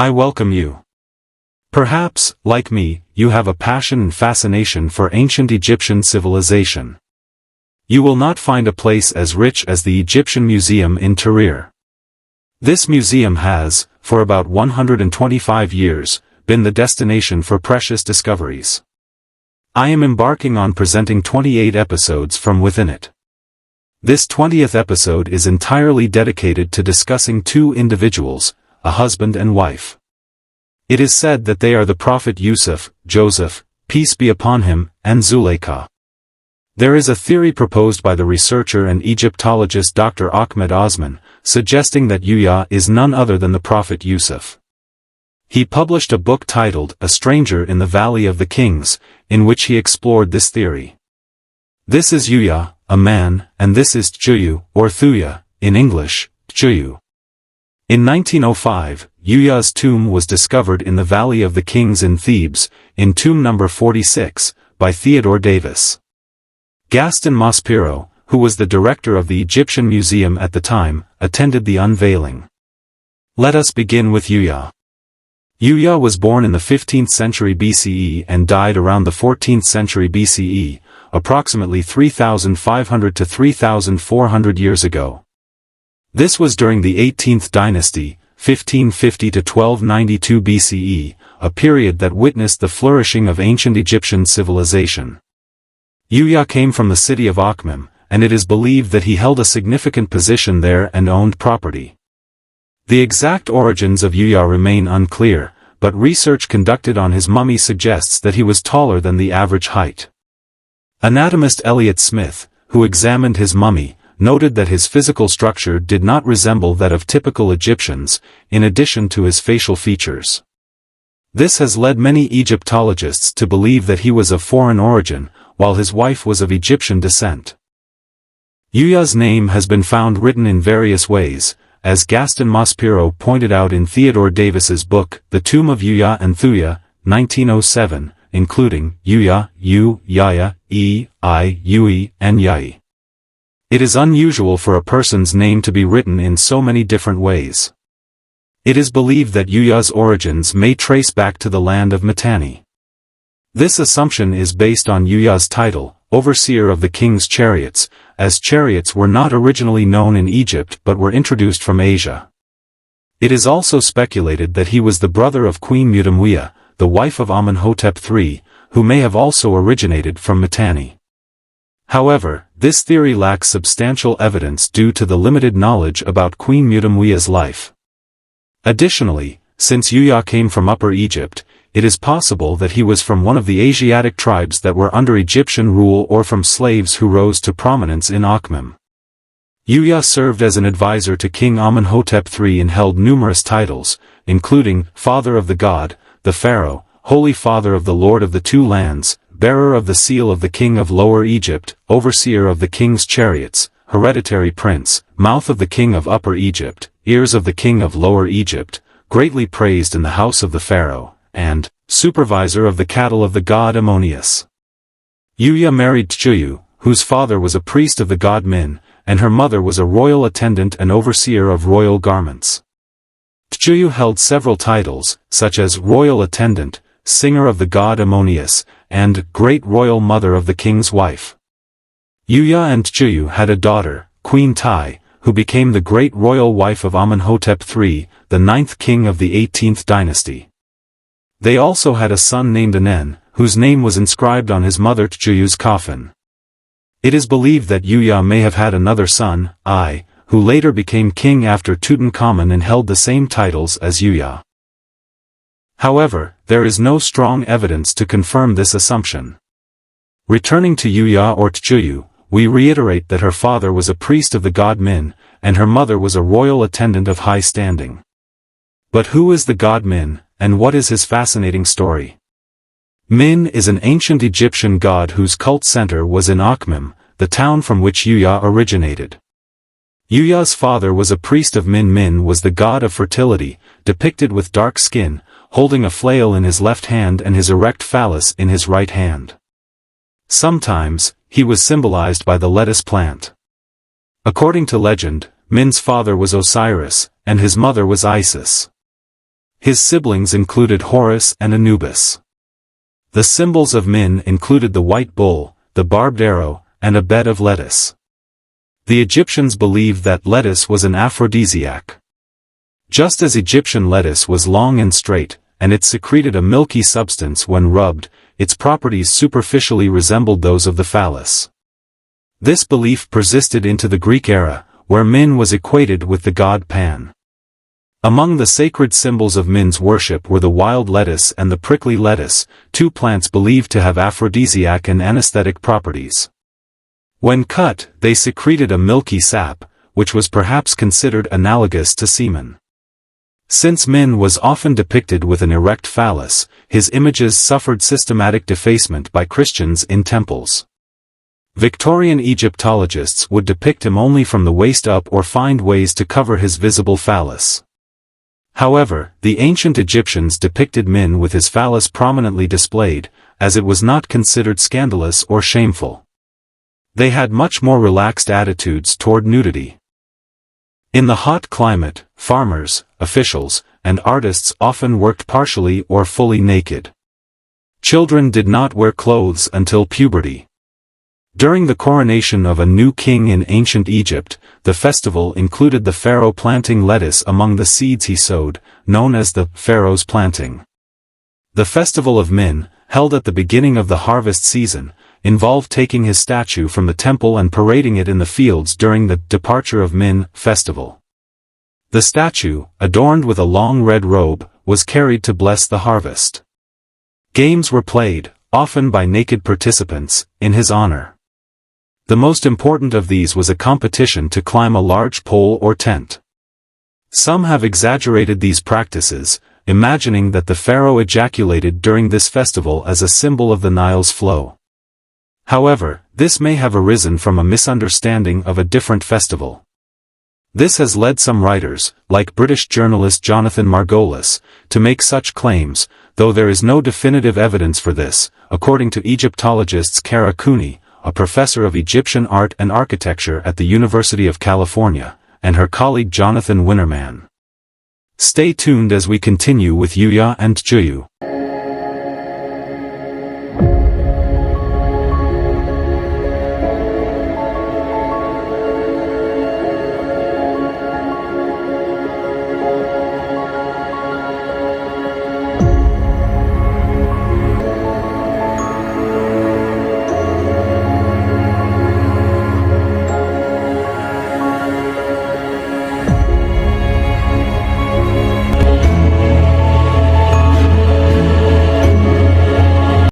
I welcome you. Perhaps, like me, you have a passion and fascination for ancient Egyptian civilization. You will not find a place as rich as the Egyptian Museum in Tahrir. This museum has, for about 125 years, been the destination for precious discoveries. I am embarking on presenting 28 episodes from within it. This 20th episode is entirely dedicated to discussing two individuals, a husband and wife. It is said that they are the Prophet Yusuf, Joseph, peace be upon him, and Zuleika. There is a theory proposed by the researcher and Egyptologist Dr. Ahmed Osman, suggesting that Yuya is none other than the Prophet Yusuf. He published a book titled A Stranger in the Valley of the Kings, in which he explored this theory. This is Yuya, a man, and this is Tjuyu, or Thuya, in English, Tjuyu. In 1905, Yuya's tomb was discovered in the Valley of the Kings in Thebes, in tomb number 46, by Theodore Davis. Gaston Maspero, who was the director of the Egyptian Museum at the time, attended the unveiling. Let us begin with Yuya. Yuya was born in the 15th century BCE and died around the 14th century BCE, approximately 3,500 to 3,400 years ago. This was during the 18th dynasty, 1550 to 1292 BCE, a period that witnessed the flourishing of ancient Egyptian civilization. Yuya came from the city of Akhmim, and it is believed that he held a significant position there and owned property. The exact origins of Yuya remain unclear, but research conducted on his mummy suggests that he was taller than the average height. Anatomist Elliot Smith, who examined his mummy, noted that his physical structure did not resemble that of typical Egyptians, in addition to his facial features. This has led many Egyptologists to believe that he was of foreign origin, while his wife was of Egyptian descent. Yuya's name has been found written in various ways, as Gaston Maspero pointed out in Theodore Davis's book, The Tomb of Yuya and Thuya, 1907, including Yuya, Yu, Yaya, I, Yui, and Yai. It is unusual for a person's name to be written in so many different ways. It is believed that Yuya's origins may trace back to the land of Mitanni. This assumption is based on Yuya's title, overseer of the king's chariots, as chariots were not originally known in Egypt but were introduced from Asia. It is also speculated that he was the brother of Queen Mutamwiya, the wife of Amenhotep III, who may have also originated from Mitanni. However, this theory lacks substantial evidence due to the limited knowledge about Queen Mutamwiya's life. Additionally, since Yuya came from Upper Egypt, it is possible that he was from one of the Asiatic tribes that were under Egyptian rule or from slaves who rose to prominence in Akhmim. Yuya served as an advisor to King Amenhotep III and held numerous titles, including Father of the God, the Pharaoh, Holy Father of the Lord of the Two Lands, Bearer of the Seal of the King of Lower Egypt, Overseer of the King's Chariots, Hereditary Prince, Mouth of the King of Upper Egypt, Ears of the King of Lower Egypt, Greatly Praised in the House of the Pharaoh, and Supervisor of the Cattle of the God Ammonius. Yuya married Tjuyu, whose father was a priest of the god Min, and her mother was a royal attendant and overseer of royal garments. Tjuyu held several titles, such as Royal Attendant, Singer of the god Ammonius, and Great Royal Mother of the King's Wife. Yuya and Tjuyu had a daughter, Queen Tai, who became the great royal wife of Amenhotep III, the 9th king of the 18th dynasty. They also had a son named Anen, whose name was inscribed on his mother Tjuyu's coffin. It is believed that Yuya may have had another son, I, who later became king after Tutankhamun and held the same titles as Yuya. However, there is no strong evidence to confirm this assumption. Returning to Yuya or Tjuyu, we reiterate that her father was a priest of the god Min, and her mother was a royal attendant of high standing. But who is the god Min, and what is his fascinating story? Min is an ancient Egyptian god whose cult center was in Akhmim, the town from which Yuya originated. Yuya's father was a priest of Min. Min was the god of fertility, depicted with dark skin, holding a flail in his left hand and his erect phallus in his right hand. Sometimes, he was symbolized by the lettuce plant. According to legend, Min's father was Osiris, and his mother was Isis. His siblings included Horus and Anubis. The symbols of Min included the white bull, the barbed arrow, and a bed of lettuce. The Egyptians believed that lettuce was an aphrodisiac. Just as Egyptian lettuce was long and straight, and it secreted a milky substance when rubbed, its properties superficially resembled those of the phallus. This belief persisted into the Greek era, where Min was equated with the god Pan. Among the sacred symbols of Min's worship were the wild lettuce and the prickly lettuce, two plants believed to have aphrodisiac and anesthetic properties. When cut, they secreted a milky sap, which was perhaps considered analogous to semen. Since Min was often depicted with an erect phallus, his images suffered systematic defacement by Christians in temples. Victorian Egyptologists would depict him only from the waist up or find ways to cover his visible phallus. However, the ancient Egyptians depicted Min with his phallus prominently displayed, as it was not considered scandalous or shameful. They had much more relaxed attitudes toward nudity. In the hot climate, farmers, officials, and artists often worked partially or fully naked. Children did not wear clothes until puberty. During the coronation of a new king in ancient Egypt, the festival included the pharaoh planting lettuce among the seeds he sowed, known as the pharaoh's planting. The festival of Min, held at the beginning of the harvest season, involved taking his statue from the temple and parading it in the fields during the Departure of Min festival. The statue, adorned with a long red robe, was carried to bless the harvest. Games were played, often by naked participants, in his honor. The most important of these was a competition to climb a large pole or tent. Some have exaggerated these practices, imagining that the pharaoh ejaculated during this festival as a symbol of the Nile's flow. However, this may have arisen from a misunderstanding of a different festival. This has led some writers, like British journalist Jonathan Margolis, to make such claims, though there is no definitive evidence for this, according to Egyptologists Kara Cooney, a professor of Egyptian art and architecture at the University of California, and her colleague Jonathan Winterman. Stay tuned as we continue with Yuya and Juyu.